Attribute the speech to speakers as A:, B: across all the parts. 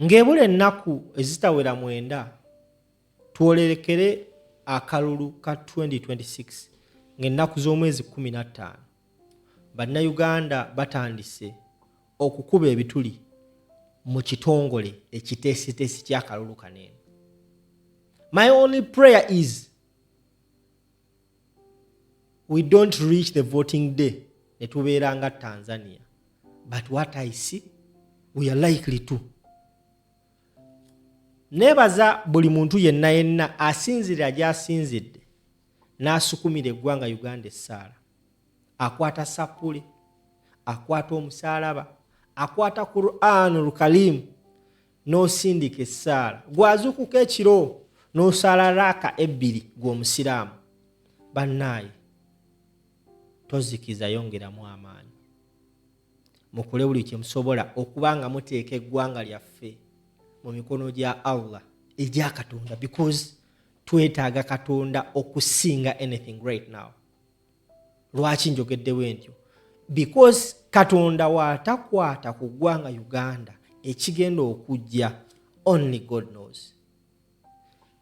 A: ng'ebula ennaku ezitawera 9 twolekere akalulu ka 2026 ng'ennaku z'omwezi 15 bannayuganda batandise okukuba ebituli mu kitongole ekiteesiteesi ky'akalulu kaneeno. My only prayer is we don't reach the voting day netubeera nga Tanzania, but what I see we are likely to. Nebaza buli muntu yenna asinzira gy'asinzidde n'asukumira eggwanga Uganda essaala, akwata sapule, akwata omusaalaba, akwata Qur'anul Karim n'osindika essaala, gwazuukuka ekiro n'osaala raka 2 gw'omusiraamu. Bannaaye tozikiza, yongeramu amaanyi, mukole buli kye musobola okubanga muteeka eggwanga lyaffe mu mikono gya Allah egya Katonda, because twetaaga Katonda okusinga anything right now. Lwaki njogedde bwentyo? Because Katonda watakwata ku ggwanga Uganda ekigenda okujja, only God knows.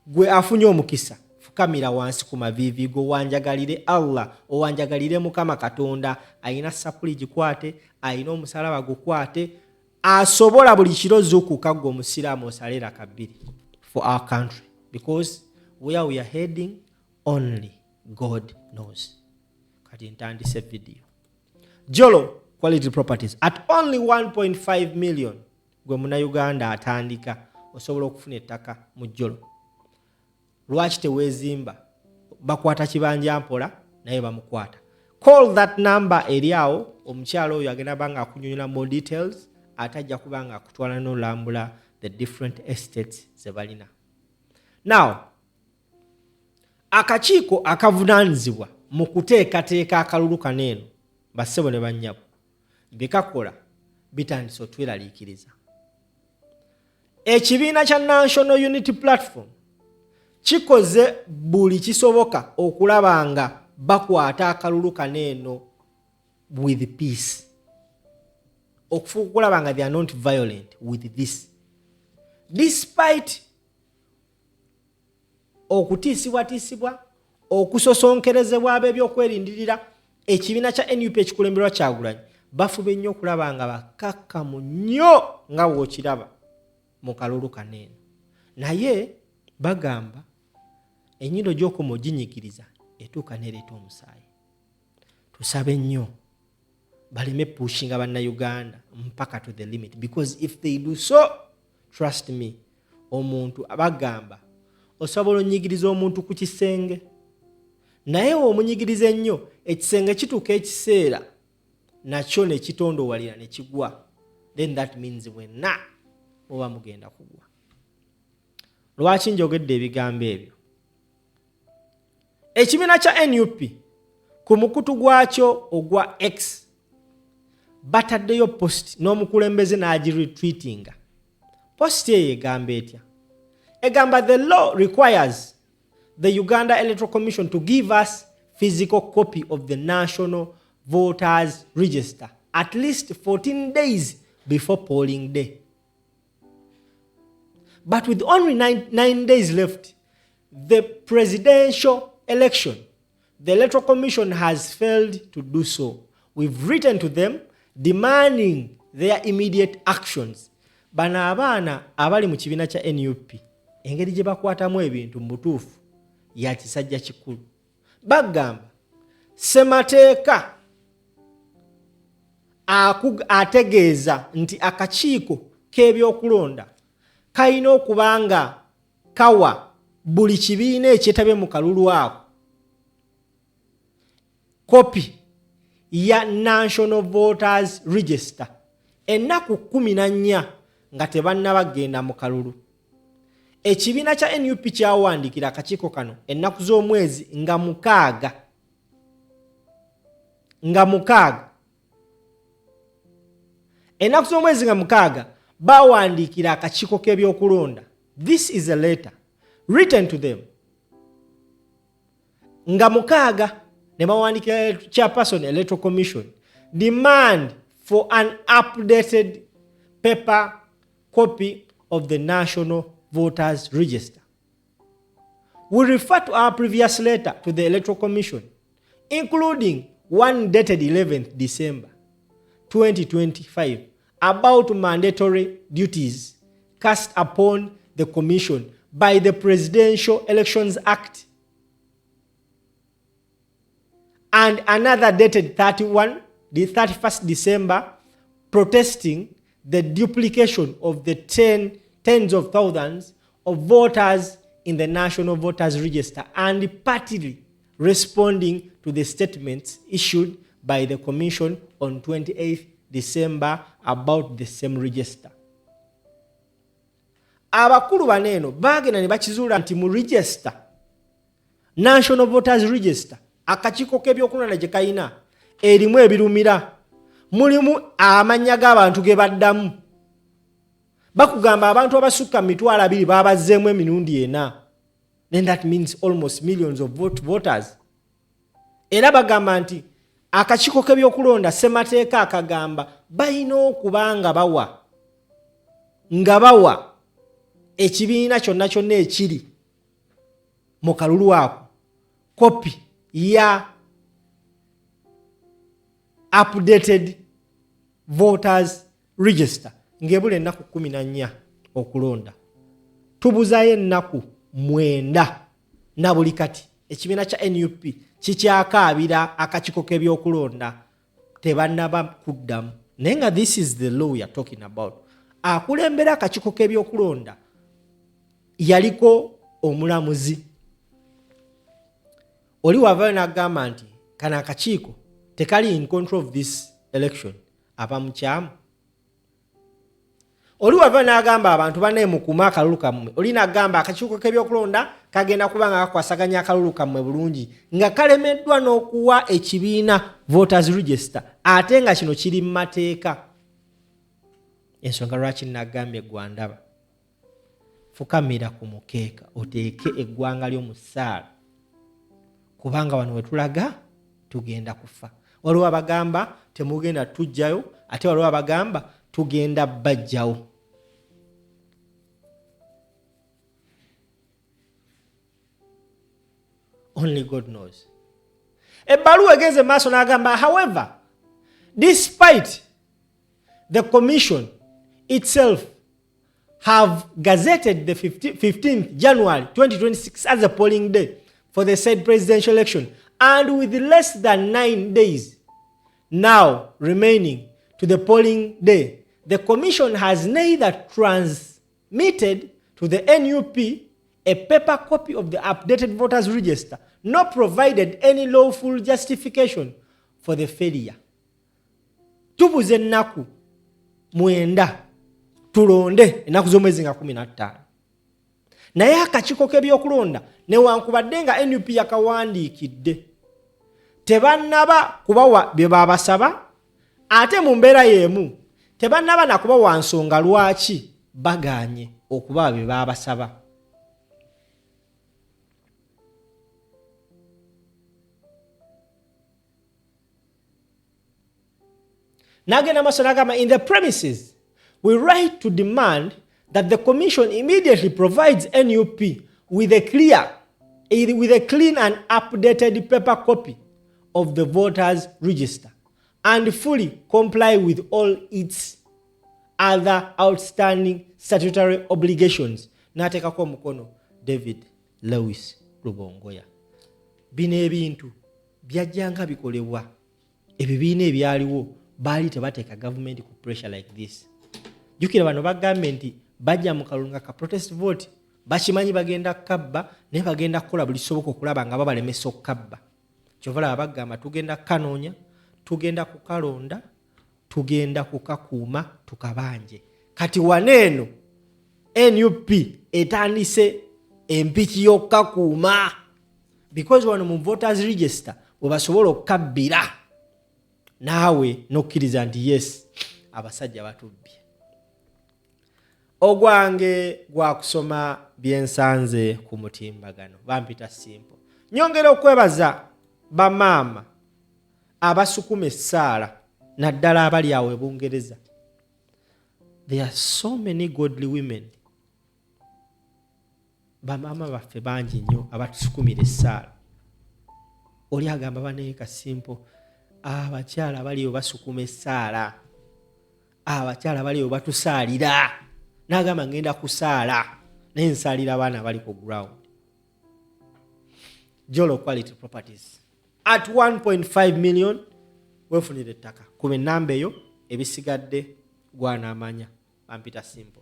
A: Gwe afunye omukisa, fukamira wansi ku mavivi go, wanjagalire Allah, owanjagalire Mukama Katonda. Ayina sapuli gikwate, ayina omusalaba gukwate, asobola buli kiro zuukuka gwe omusiraamu osalera 2 for our country, because where we are heading only God knows. Kati ntandise video. Jolo Quality Properties at only 1.5 million gwe muna Uganda atandika osobola okufuna ettaka mu Jolo. Lwaki tewezimba? Bakwata kibanja mpola naye bamukwata. Call that number eriawo, omukyalo oyo agenda banga akunyonyola more details, atajja kubanga akutwala n'olambula the different estates ze balina. Now, akakiiko akavunaanyizibwa mu kuteekateeka akalulu kaneeno bassebo ne bannyabo bikakola bitandise otweraliikiriza. Ekibiina kya National Unity Platform kikoze buli kisoboka okulaba nga bakwata akalulu kaneeno with peace, okulaba nga they are not violent with this, despite okutiisibwa okusosonkerezebwa ab'ebyokwerindirira. Ekibiina kya NUP ekikulemberwa Kyagulanyi bafube nnyo okulaba nga bakakkamu nnyo nga bw'okiraba mu kalulu kaneeno, naye bagamba ennyindo gy'okoma oginyigiriza etuuka nereeta omusaayi. Tusabe nnyo baleme pushinga bannayuganda mpaka to the limit, because if they do so, trust me, omuntu abagamba osobola onyigiriza omuntu ku kisenge, naye omunyigiriza ennyo ekisenge kituuka ekiseera nakyo ne kitondowalira ne kigwa, then that means mwenna oba mugenda kugwa. Lwaki njogedde ebigambo ebyo? Ekibiina kya NUP ku mukutu gwakyo ogwa X bataddeyo post n'omukulembeze n'agiretweetinga. Post eyo egamba etya? Egamba the law requires the Uganda Electoral Commission to give us physical copy of the National Voters Register at least 14 days before polling day. But with only 9 days left, the presidential election, the Electoral Commission has failed to do so. We've written to them demanding their immediate actions. Bana abaana abali mu kibiina kya NUP engeri gye bakwatamu ebintu mu butuufu ya kisajja kikulu. Bagamba Ssemateeka ategeeza nti akakiiko k'ebyokulonda kalina okubanga kawa buli kibiina ekyetabye mu kalulu ako kopi ya National Voters Register ennaku 14 nga tebannabagenda mu kalulu. Ekibiina kya NUP kyawandiikira akakiiko kano ennaku z'omwezi nga mukaaga ennaku z'omwezi nga mukaaga bawandiikira akakiiko k'ebyokulonda. This is a letter written to them nga mukaaga ne bawandiikira Chairperson Electoral Commission demand for an updated paper copy of the National Voters Register. We refer to our previous letter to the Electoral Commission, including one dated 11th December 2025 about mandatory duties cast upon the Commission by the Presidential Elections Act, and another dated the 31st December, protesting the duplication of the tens of thousands of voters in the National Voters Register, and partly responding to the statements issued by the Commission on 28th December about the same register. Abakulu baneno bagenda ne bakizuula nti mu register, National Voters Register, akakiiko k'ebyokulonda gye kayina erimu ebirumira, mulimu amanya g'abantu ge baddamu. Bakugamba abantu abasukka 200,000 babazzeemu emirundi ena. Then that means almost millions of voters. Era bagamba nti akakiiko k'ebyokulonda ssemateeka akagamba balina okuba nga bawa ekibiina kyonna kyonna ekiri mu kalulu ako kopi ya updated voters register ng'ebula ennaku 14 okulonda. Tubuzaayo ennaku 9 na buli kati ekibiina kya NUP kikyakaabira akakiiko k'ebyokulonda tebannaba kuddamu. Naye nga this is the law we are talking about. Akulembera akakiiko k'ebyokulonda yaliko omulamuzi. Oli wavayo n'agamba nti kana akakiiko tekali in control of this election, aba mukyamu. Oli wavayo n'agamba abantu baneemukuma akalulu kammwe. Oli n'agamba akakiiko k'ebyokulonda kagenda kuba nga kakwasaganya akalulu kammwe bulungi, nga kalemeddwa n'okuwa ekibiina voters register, ate nga kino kiri mu mateeka. Ensonga lwaki nagambye gwandaba. Fukamira ku mukeeka oteeke eggwanga ly'omusaala, kubanga wano we tulaga tugenda kufa. Waliwo abagamba temugenda tujjayo, ate waliwo abagamba tugenda bajjawo. Only God knows. Ebbaluwa egeze maaso n'agamba, however, despite the commission itself have gazetted the 15th January 2026 as a polling day for the said presidential election, and with less than 9 days now remaining to the polling day, the commission has neither transmitted to the NUP a paper copy of the updated voters register, nor provided any lawful justification for the failure. Tubuze ennaku 9 tulonde ennaku z'omwezi nga 15. Naye akakiiko k'ebyokulonda newankubadde nga NUP yakawandiikidde, tebannaba kubawa bye babasaba, ate mu mbeera y'emu tebannaba na kubawa nsonga lwaki bagaanye okubawa bye babasaba. Nagenda maaso n'agamba, in the premises, we write to demand that the commission immediately provides NUP with a clean and updated paper copy of the voters register, and fully comply with all its other outstanding statutory obligations. Nateekako omukono David Lewis Rubongoya. Bino ebintu byajjanga bikolebwa ebibiina ebyaliwo baali tebateeka government ku pressure like this. Jukira bano bagambye nti bajja mu kalunga ka protest vote, bakimanyi bagenda kabba, naye bagenda kukola buli kisoboka okulaba nga babalemesa okukabba. Kyovala bagamba tugenda kanoonya, tugenda kukalonda, tugenda kukakuuma tukabanje. Kati waneeno NUP etandise empiki y'okukakuuma, because wano mu voters register webasobola okukabbira naawe nokkiriza nti yes abasajja batubbye. Ogwange gwa kusoma byensanze ku mutimbagano bampita simple. Nyongera okwebaza bamaama abasukuma essaala naddala abali awo e Bungereza. There are so many godly women bamaama baffe bangi nnyo abatusukumira essaala. Oli agamba banaye kasimpo, abakyala baliyo basukuma essaala, abakyala baliyo batusaalira. N'agamba ngenda kusaala naye nsaalira abaana bali ku ground. Jolo Quality Properties at 1.5 million weefunire ettaka. Kuba ennamba eyo ebisigadde gwana amanya. Ampita Simple.